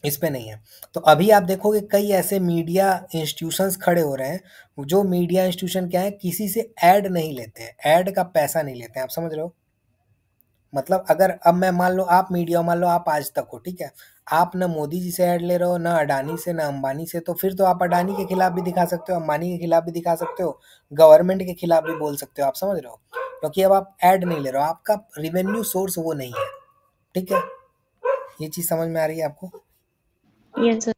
इस पे नहीं है। तो अभी आप देखोगे कई ऐसे मीडिया इंस्टीट्यूशंस खड़े हो रहे हैं, जो मीडिया इंस्टीट्यूशन क्या है, किसी से ऐड नहीं लेते हैं, ऐड का पैसा नहीं लेते हैं, आप समझ रहे हो? मतलब अगर अब मैं मान लो आप मीडिया, मान लो आप आज तक हो, ठीक है, आप ना मोदी जी से ऐड ले रहे हो, ना अडानी से, ना अंबानी से, तो फिर तो आप अडानी के खिलाफ भी दिखा सकते हो, अंबानी के खिलाफ भी दिखा सकते हो, गवर्नमेंट के खिलाफ भी बोल सकते हो, आप समझ रहे हो? क्योंकि अब आप ऐड नहीं ले रहे हो, आपका रिवेन्यू सोर्स वो नहीं है, ठीक है? ये चीज समझ में आ रही है आपको? Yes sir.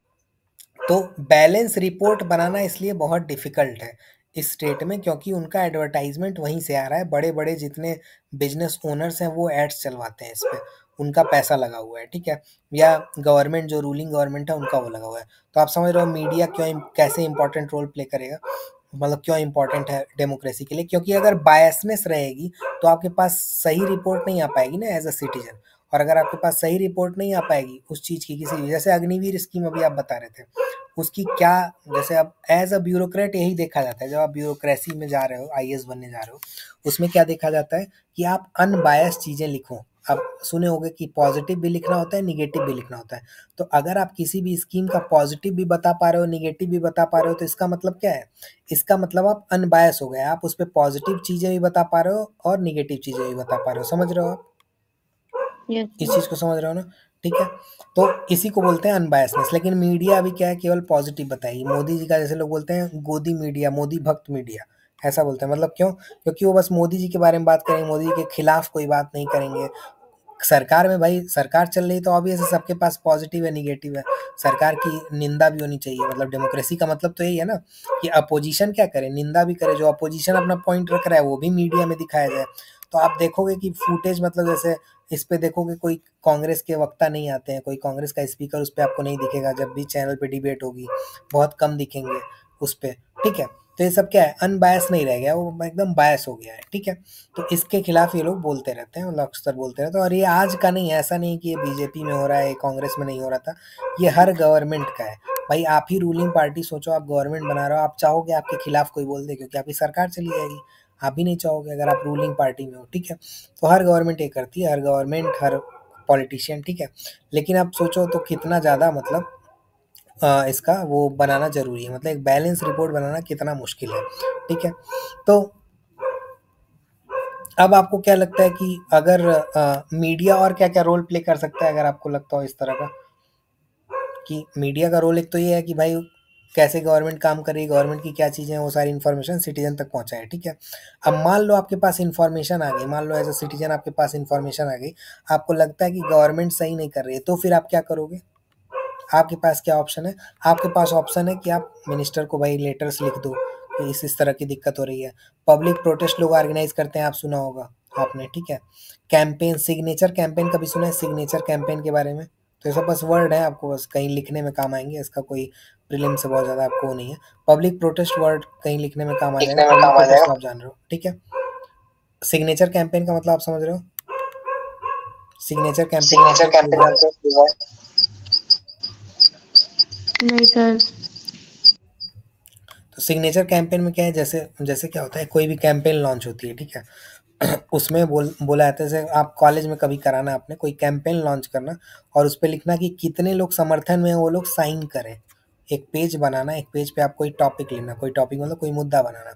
तो बैलेंस रिपोर्ट बनाना इसलिए बहुत डिफिकल्ट है इस स्टेट में, क्योंकि उनका एडवर्टाइजमेंट वहीं से आ रहा है, बड़े बड़े जितने बिजनेस ओनर्स हैं वो एड्स चलवाते हैं इस पे, उनका पैसा लगा हुआ है, ठीक है? या गवर्नमेंट, जो रूलिंग गवर्नमेंट है उनका वो लगा हुआ है। तो आप समझ रहे हो मीडिया क्यों, कैसे इंपॉर्टेंट रोल प्ले करेगा, मतलब क्यों इंपॉर्टेंट है डेमोक्रेसी के लिए? क्योंकि अगर बायसनेस रहेगी तो आपके पास सही रिपोर्ट नहीं आ पाएगी ना एज अ सिटीजन, और अगर आपके पास सही रिपोर्ट नहीं आ पाएगी उस चीज़ की, किसी जैसे अग्निवीर स्कीम अभी आप बता रहे थे, उसकी क्या, जैसे अब एज अ ब्यूरोक्रेट यही देखा जाता है, जब आप ब्यूरोक्रेसी में जा रहे हो, आईएएस बनने जा रहे हो, उसमें क्या देखा जाता है कि आप अनबायस्ड चीज़ें लिखो। आप सुने होंगे कि पॉजिटिव भी लिखना होता है, निगेटिव भी लिखना होता है। तो अगर आप किसी भी स्कीम का पॉजिटिव भी बता पा रहे हो, निगेटिव भी बता पा रहे हो, तो इसका मतलब क्या है? इसका मतलब आप अनबायस हो गए, आप उस पे पॉजिटिव चीज़ें भी बता पा रहे हो और निगेटिव चीज़ें भी बता पा रहे हो, समझ रहे हो आप? यस इस सर। चीज़ को समझ रहे हो ना? ठीक है। तो इसी को बोलते हैं अनबायसनेस। लेकिन मीडिया अभी क्या है, केवल पॉजिटिव बताएगी। मोदी जी का जैसे लोग बोलते हैं गोदी मीडिया, मोदी भक्त मीडिया, ऐसा बोलते हैं। मतलब क्यों? क्योंकि वो बस मोदी जी के बारे में बात करेंगे, मोदी जी के खिलाफ कोई बात नहीं करेंगे। सरकार में भाई सरकार चल रही है तो ऑब्वियस है सबके पास पॉजिटिव है, निगेटिव है। सरकार की निंदा भी होनी चाहिए। मतलब डेमोक्रेसी का मतलब तो यही है ना कि अपोजिशन क्या करे, निंदा भी करे। जो अपोजिशन अपना पॉइंट रख रहा है वो भी मीडिया में दिखाया जाए। तो आप देखोगे कि फुटेज, मतलब जैसे इस पे देखोगे कोई कांग्रेस के वक्ता नहीं आते हैं, कोई कांग्रेस का स्पीकर उस पे आपको नहीं दिखेगा। जब भी चैनल पे डिबेट होगी बहुत कम दिखेंगे उस पे, ठीक है? तो ये सब क्या है, अनबायस नहीं रह गया, वो एकदम बायस हो गया है, ठीक है? तो इसके खिलाफ ये लोग बोलते रहते हैं, मतलब अक्सर बोलते रहते हैं। और ये आज का नहीं है, ऐसा नहीं कि ये बीजेपी में हो रहा है, कांग्रेस में नहीं हो रहा था, ये हर गवर्नमेंट का है। भाई आप ही रूलिंग पार्टी, सोचो आप गवर्नमेंट बना रहे हो, आप चाहोगे आपके खिलाफ कोई बोल दे, क्योंकि आपकी सरकार चली जाएगी। आप भी नहीं चाहोगे अगर आप रूलिंग पार्टी में हो, ठीक है? तो हर गवर्नमेंट ये करती है, हर गवर्नमेंट, हर पॉलिटिशियन, ठीक है? लेकिन आप सोचो तो कितना ज़्यादा, मतलब इसका वो बनाना ज़रूरी है, मतलब एक बैलेंस रिपोर्ट बनाना कितना मुश्किल है, ठीक है? तो अब आपको क्या लगता है कि अगर मीडिया और क्या-क्या रोल प्ले कर सकता है, अगर आपको लगता हो इस तरह का? कि मीडिया का रोल एक तो ये है कि भाई कैसे गवर्नमेंट काम कर रही है, गवर्नमेंट की क्या चीज़ें हैं, वो सारी इन्फॉर्मेशन सिटीजन तक पहुँचाए, ठीक है? अब मान लो आपके पास इन्फॉर्मेशन आ गई, मान लो एज़ अ सिटीजन आपके पास इन्फॉर्मेशन आ गई, आपको लगता है कि गवर्नमेंट सही नहीं कर रही है, तो फिर आप क्या करोगे? आपके पास क्या ऑप्शन है? आपके पास ऑप्शन है कि आप मिनिस्टर को भाई लेटर्स लिख दो कि इस तरह की दिक्कत हो रही है। पब्लिक प्रोटेस्ट लोग ऑर्गेनाइज करते हैं, आप सुना होगा आपने, ठीक है? कैंपेन, सिग्नेचर कैंपेन कभी सुना है, सिग्नेचर कैंपेन के बारे में? तो ये सब बस वर्ड है, आपको बस कहीं लिखने में काम आएंगे, इसका कोई प्रीलिम से बहुत ज़्यादा आपको वो नहीं है। पब्लिक प्रोटेस्ट वर्ड कहीं लिखने में काम आ जाएगा, लिखने में पब्लिक काम आ प्रोटेस्ट तो जाएगा। आप जान रहे हो, ठीक है? सिग्नेचर कैंपेन का मतलब आप समझ रहे हो? सिग्नेचर कैंपेन का सिग्नेचर मतलब कैंपेन क्या है? मतलब हुआ है। नहीं सर। तो सिग्नेचर कैंपेन में क्या है, जैसे जैसे क्या होता है, कोई भी कैंपेन लॉन्च होती है, ठीक है? उसमें बोला जाता है, जैसे आप कॉलेज में कभी कराना, आपने कोई कैंपेन लॉन्च करना और उस पे लिखना कि कितने लोग समर्थन में हैं, वो लोग साइन करें। एक पेज बनाना, एक पेज पे आप कोई टॉपिक लेना, कोई टॉपिक मतलब कोई मुद्दा बनाना,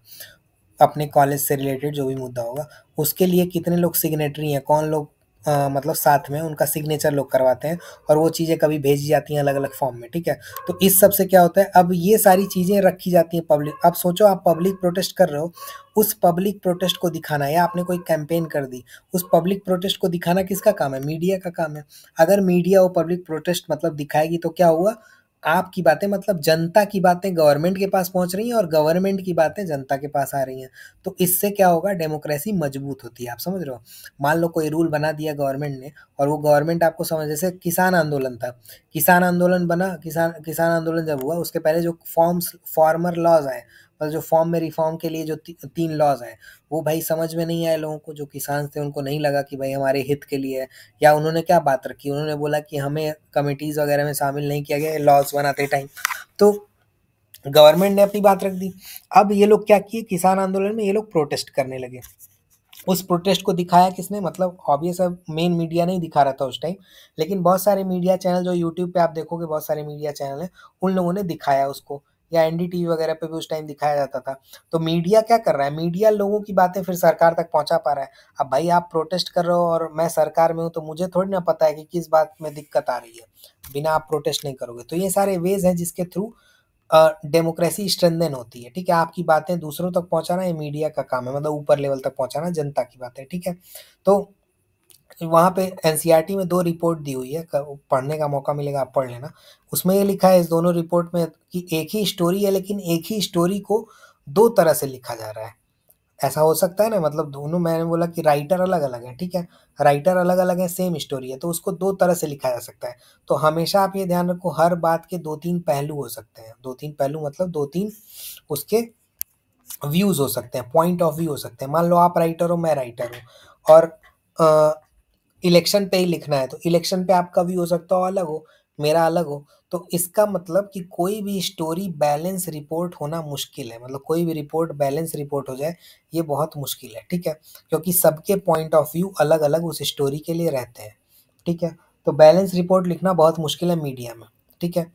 अपने कॉलेज से रिलेटेड जो भी मुद्दा होगा, उसके लिए कितने लोग सिग्नेटरी हैं, कौन लोग मतलब साथ में उनका सिग्नेचर लोग करवाते हैं, और वो चीज़ें कभी भेजी जाती हैं अलग-अलग फॉर्म में, ठीक है? तो इस सब से क्या होता है, अब ये सारी चीज़ें रखी जाती हैं पब्लिक। अब सोचो आप पब्लिक प्रोटेस्ट कर रहे हो, उस पब्लिक प्रोटेस्ट को दिखाना, या आपने कोई कैंपेन कर दी, उस पब्लिक प्रोटेस्ट को दिखाना किसका काम है? मीडिया का काम है। अगर मीडिया वो पब्लिक प्रोटेस्ट मतलब दिखाएगी तो क्या हुआ, आपकी बातें, मतलब जनता की बातें गवर्नमेंट के पास पहुँच रही हैं और गवर्नमेंट की बातें जनता के पास आ रही हैं। तो इससे क्या होगा, डेमोक्रेसी मजबूत होती है, आप समझ रहे हो? मान लो कोई रूल बना दिया गवर्नमेंट ने, और वो गवर्नमेंट आपको समझ, जैसे किसान आंदोलन था, किसान आंदोलन बना, किसान किसान आंदोलन जब हुआ उसके पहले जो फार्मर लॉज आए, मतलब जो फॉर्म में रिफॉर्म के लिए जो 3 लॉज आए, वो भाई समझ में नहीं आए लोगों को। जो किसान थे उनको नहीं लगा कि भाई हमारे हित के लिए है। या उन्होंने क्या बात रखी, उन्होंने बोला कि हमें कमिटीज़ वगैरह में शामिल नहीं किया गया लॉज बनाते टाइम। तो गवर्नमेंट ने अपनी बात रख दी। अब ये लोग क्या किए, किसान आंदोलन में ये लोग प्रोटेस्ट करने लगे। उस प्रोटेस्ट को दिखाया किसने, मतलब ऑब्वियस है मेन मीडिया नहीं दिखा रहा था उस टाइम, लेकिन बहुत सारे मीडिया चैनल जो यूट्यूब पे आप देखोगे बहुत सारे मीडिया चैनल हैं, उन लोगों ने दिखाया उसको, या एनडीटीवी वगैरह पे भी उस टाइम दिखाया जाता था। तो मीडिया क्या कर रहा है, मीडिया लोगों की बातें फिर सरकार तक पहुंचा पा रहा है। अब भाई आप प्रोटेस्ट कर रहे हो और मैं सरकार में हूँ, तो मुझे थोड़ी ना पता है कि किस बात में दिक्कत आ रही है, बिना आप प्रोटेस्ट नहीं करोगे। तो ये सारे वेज हैं जिसके थ्रू डेमोक्रेसी स्ट्रेंथन होती है, ठीक है। आपकी बातें दूसरों तक पहुंचाना ये मीडिया का काम है, मतलब ऊपर लेवल तक पहुंचाना जनता की बातें, ठीक है। तो वहाँ पे एनसीईआरटी में 2 रिपोर्ट दी हुई है, पढ़ने का मौका मिलेगा आप पढ़ लेना। उसमें ये लिखा है इस दोनों रिपोर्ट में कि एक ही स्टोरी है, लेकिन एक ही स्टोरी को 2 तरह से लिखा जा रहा है। ऐसा हो सकता है ना, मतलब दोनों, मैंने बोला कि राइटर अलग-अलग हैं, ठीक है? राइटर अलग-अलग हैं, सेम स्टोरी है, तो उसको 2 तरह से लिखा जा सकता है। तो हमेशा आप ये ध्यान रखो, हर बात के 2-3 पहलू हो सकते हैं। 2-3 पहलू मतलब 2-3 उसके व्यूज़ हो सकते हैं, पॉइंट ऑफ व्यू हो सकते हैं। मान लो आप राइटर हो, मैं राइटर हूँ, और इलेक्शन पे ही लिखना है, तो इलेक्शन पे आपका व्यू हो सकता हो अलग हो, मेरा अलग हो। तो इसका मतलब कि कोई भी स्टोरी बैलेंस रिपोर्ट होना मुश्किल है, मतलब कोई भी रिपोर्ट बैलेंस रिपोर्ट हो जाए, ये बहुत मुश्किल है, ठीक है? क्योंकि सबके पॉइंट ऑफ व्यू अलग-अलग उस स्टोरी के लिए रहते हैं, ठीक है? तो बैलेंस रिपोर्ट लिखना बहुत मुश्किल है मीडिया में, ठीक है?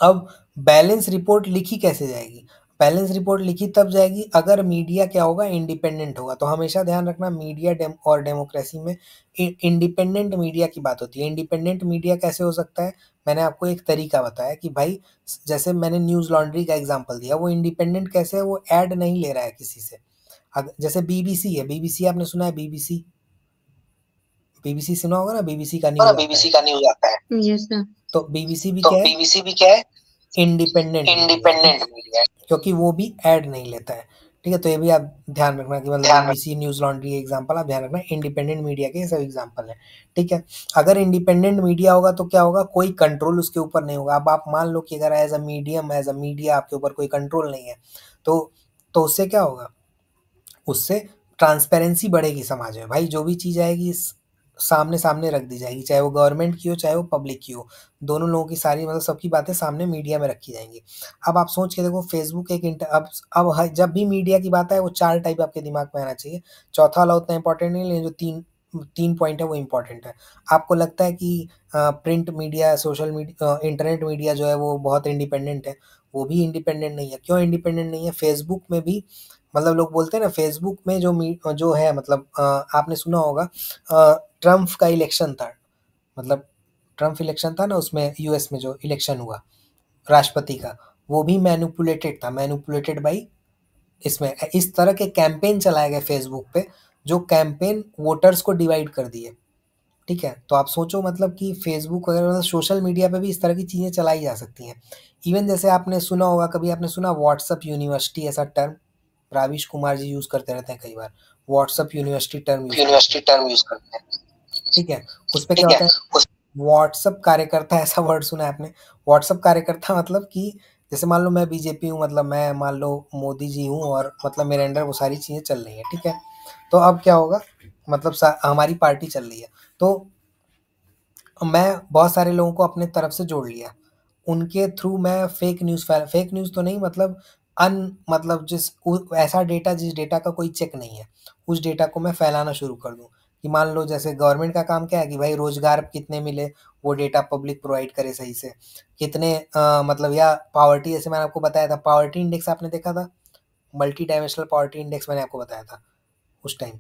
अब बैलेंस रिपोर्ट लिखी कैसे जाएगी? बैलेंस रिपोर्ट लिखी तब जाएगी अगर मीडिया क्या होगा, इंडिपेंडेंट होगा। तो हमेशा ध्यान रखना, मीडिया और डेमोक्रेसी में इंडिपेंडेंट मीडिया की बात होती है। इंडिपेंडेंट मीडिया कैसे हो सकता है? मैंने आपको एक तरीका बताया कि भाई जैसे मैंने न्यूज़ लॉन्ड्री का एग्जांपल दिया, वो इंडिपेंडेंट कैसे है, वो ऐड नहीं ले रहा है किसी से। जैसे बीबीसी है, बीबीसी आपने सुना है, बीबीसी, बीबीसी सुना होगा ना, बीबीसी का न्यूज़ आता है। बीबीसी का न्यूज़ आता है। Yes sir. तो बीबीसी भी तो क्या है, बीबीसी भी क्या है? इंडिपेंडेंट मीडिया है, इंडिपेंडेंट मीडिया है। क्योंकि वो भी ऐड नहीं लेता है, ठीक है। तो ये भी आप ध्यान रखना कि मतलब ध्यान रख बीबीसी, न्यूज़ लॉन्ड्री एग्जांपल आप ध्यान रखना, इंडिपेंडेंट मीडिया के ये सब एग्जांपल हैं, ठीक है। अगर इंडिपेंडेंट मीडिया होगा तो क्या होगा, कोई कंट्रोल उसके ऊपर नहीं होगा। अब आप मान लो कि अगर एज अ मीडिया आपके ऊपर कोई कंट्रोल नहीं है, तो उससे क्या होगा, उससे ट्रांसपेरेंसी बढ़ेगी समाज में। भाई जो भी चीज़ आएगी सामने सामने रख दी जाएगी, चाहे वो गवर्नमेंट की हो, चाहे वो पब्लिक की हो, दोनों लोगों की सारी, मतलब सबकी बातें सामने मीडिया में रखी जाएंगी। अब आप सोच के देखो, फेसबुक एक जब भी मीडिया की बात है, वो 4 टाइप आपके दिमाग में आना चाहिए। चौथा वाला उतना इंपॉर्टेंट नहीं है, लेकिन जो तीन तीन पॉइंट है वो इम्पोर्टेंट है। आपको लगता है कि print media, social media, internet media जो है वो बहुत इंडिपेंडेंट है, वो भी इंडिपेंडेंट नहीं है। क्यों इंडिपेंडेंट नहीं है? फेसबुक में भी, मतलब लोग बोलते हैं ना, फेसबुक में जो है, मतलब आपने सुना होगा, ट्रम्प का इलेक्शन था, मतलब ट्रम्प इलेक्शन था ना, उसमें यूएस में जो इलेक्शन हुआ राष्ट्रपति का, वो भी मैनिपुलेटेड था, मैनिपुलेटेड बाई, इसमें इस तरह के कैंपेन चलाए गए फेसबुक पे, जो कैंपेन वोटर्स को डिवाइड कर दिए, ठीक है। तो आप सोचो, मतलब कि फेसबुक वगैरह, मतलब सोशल मीडिया पे भी इस तरह की चीज़ें चलाई जा सकती हैं। इवन जैसे आपने सुना होगा, कभी आपने सुना व्हाट्सअप यूनिवर्सिटी, ऐसा term rubbish Kumar ji use करते रहते हैं कई बार, व्हाट्सअप यूनिवर्सिटी टर्म यूज़ करते यूनिवर्सिटी हैं, टर्म यूज़ करते हैं। ठीक है। उस पे क्या ठीक है? होता है, उस व्हाट्सएप कार्यकर्ता, ऐसा वर्ड सुना है आपने? व्हाट्सएप कार्यकर्ता मतलब कि जैसे मान लो मैं बीजेपी हूँ, मतलब मैं मान लो मोदी जी हूँ, और मतलब मेरे अंडर वो सारी चीज़ें चल रही हैं, ठीक है। तो अब क्या होगा, मतलब हमारी पार्टी चल रही है, तो मैं बहुत सारे लोगों को अपने तरफ से जोड़ लिया, उनके थ्रू मैं फेक न्यूज़ तो नहीं, मतलब मतलब ऐसा डेटा, जिस डेटा का कोई चेक नहीं है, उस डेटा को मैं फैलाना शुरू कर दूँ। कि मान लो जैसे गवर्नमेंट का काम क्या है कि भाई रोज़गार कितने मिले, वो डेटा पब्लिक प्रोवाइड करे सही से। कितने मतलब, या पॉवर्टी, जैसे मैंने आपको बताया था, पॉवर्टी इंडेक्स आपने देखा था? मल्टी डायमेंशनल पॉवर्टी इंडेक्स मैंने आपको बताया था उस टाइम।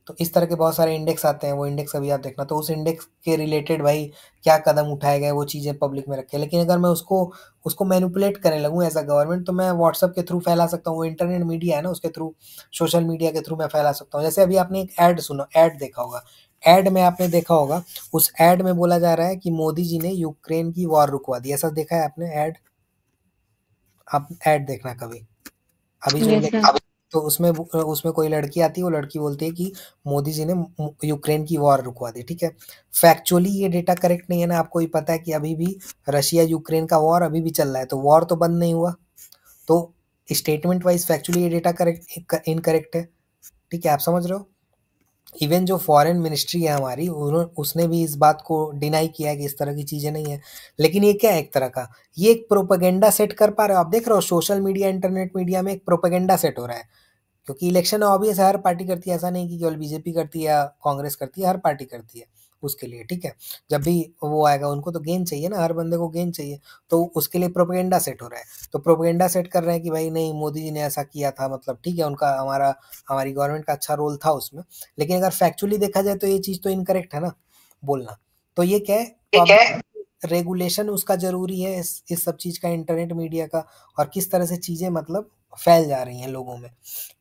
तो इस तरह के बहुत सारे इंडेक्स आते हैं, वो इंडेक्स अभी आप देखना, तो उस इंडेक्स के रिलेटेड भाई क्या कदम उठाए गए, वो चीज़ें पब्लिक में रखें। लेकिन अगर मैं उसको उसको मैनिपुलेट करने लगूँ एज़ अ गवर्नमेंट, तो मैं व्हाट्सएप के थ्रू फैला सकता हूँ, वो इंटरनेट मीडिया है ना, उसके थ्रू, सोशल मीडिया के थ्रू मैं फैला सकता हूँ। जैसे अभी आपने एक ऐड देखा होगा, ऐड में आपने देखा होगा, उस ऐड में बोला जा रहा है कि मोदी जी ने यूक्रेन की वॉर रुकवा दी। ऐसा देखा है आपने ऐड? आप ऐड देखना कभी, अभी जो यस इलेक्शन, सर। तो उसमें कोई लड़की आती है, वो लड़की बोलती है कि मोदी जी ने यूक्रेन की वॉर रुकवा दी, ठीक है। फैक्चुअली ये डेटा करेक्ट नहीं है ना, आपको ही पता है कि अभी भी रशिया यूक्रेन का वॉर अभी भी चल रहा है, तो वॉर तो बंद नहीं हुआ। तो स्टेटमेंट वाइज फैक्चुअली ये डेटा करेक्ट इनकरेक्ट है, ठीक है, आप समझ रहे हो। इवन जो फॉरेन मिनिस्ट्री है हमारी, उसने भी इस बात को डिनाई किया है कि इस तरह की चीज़ें नहीं है। लेकिन ये क्या है, एक तरह का, ये एक प्रोपेगेंडा सेट कर पा रहे हो आप, देख रहे हो सोशल मीडिया, इंटरनेट मीडिया में एक प्रोपेगेंडा सेट हो रहा है, क्योंकि इलेक्शन ऑब्वियस है, हर पार्टी करती है, ऐसा नहीं कि केवल बीजेपी करती है या कांग्रेस करती है, हर पार्टी करती है उसके लिए, ठीक है। जब भी वो आएगा उनको तो गेन चाहिए ना, हर बंदे को गेन चाहिए, तो उसके लिए प्रोपेगेंडा सेट हो रहा है। तो प्रोपेगेंडा सेट कर रहे हैं कि भाई नहीं, मोदी जी ने ऐसा किया था, मतलब ठीक है, उनका हमारी गवर्नमेंट का अच्छा रोल था उसमें। लेकिन अगर फैक्चुअली देखा जाए तो ये चीज़ तो इनकरेक्ट है ना बोलना। तो ये क्या है, तो ठीक अब है। रेगुलेशन उसका ज़रूरी है, इस सब चीज़ का, इंटरनेट मीडिया का, और किस तरह से चीज़ें मतलब फैल जा रही हैं लोगों में,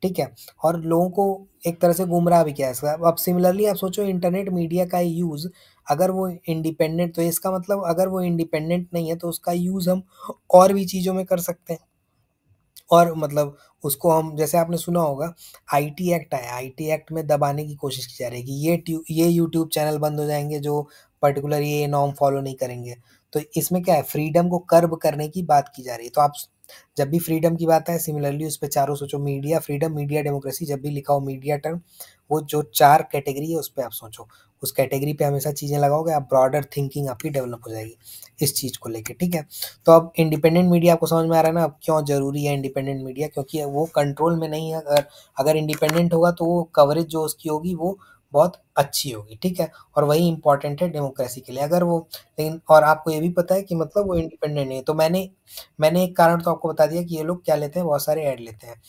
ठीक है। और लोगों को एक तरह से गुमराह भी किया है इसका। अब सिमिलरली आप सोचो, इंटरनेट मीडिया का यूज़, अगर वो इंडिपेंडेंट, तो इसका मतलब अगर वो इंडिपेंडेंट नहीं है तो उसका यूज़ हम और भी चीज़ों में कर सकते हैं। और मतलब उसको हम, जैसे आपने सुना होगा, आईटी एक्ट आया, आईटी एक्ट में दबाने की कोशिश की जा रही है कि ये यूट्यूब चैनल बंद हो जाएँगे जो पर्टिकुलर ये नॉर्म फॉलो नहीं करेंगे। तो इसमें क्या है, फ्रीडम को कर्ब करने की बात की जा रही है। तो आप जब भी फ्रीडम की बात आए, सिमिलरली उस पे चारों सोचो, मीडिया फ्रीडम, मीडिया डेमोक्रेसी, जब भी लिखा हो मीडिया टर्म, वो जो 4 कैटेगरी है उस पे आप सोचो। उस कैटेगरी पे हमेशा चीज़ें लगाओगे, आप ब्रॉडर थिंकिंग आपकी डेवलप हो जाएगी इस चीज़ को लेके, ठीक है। तो अब इंडिपेंडेंट मीडिया आपको समझ में आ रहा है ना, अब क्यों ज़रूरी है इंडिपेंडेंट मीडिया, क्योंकि वो कंट्रोल में नहीं है। अगर इंडिपेंडेंट होगा तो वो कवरेज जो उसकी होगी वो बहुत अच्छी होगी, ठीक है। और वही इंपॉर्टेंट है डेमोक्रेसी के लिए। अगर वो, लेकिन और आपको ये भी पता है कि मतलब वो इंडिपेंडेंट नहीं है, तो मैंने एक कारण तो आपको बता दिया कि ये लोग क्या लेते हैं, बहुत सारे ऐड लेते हैं।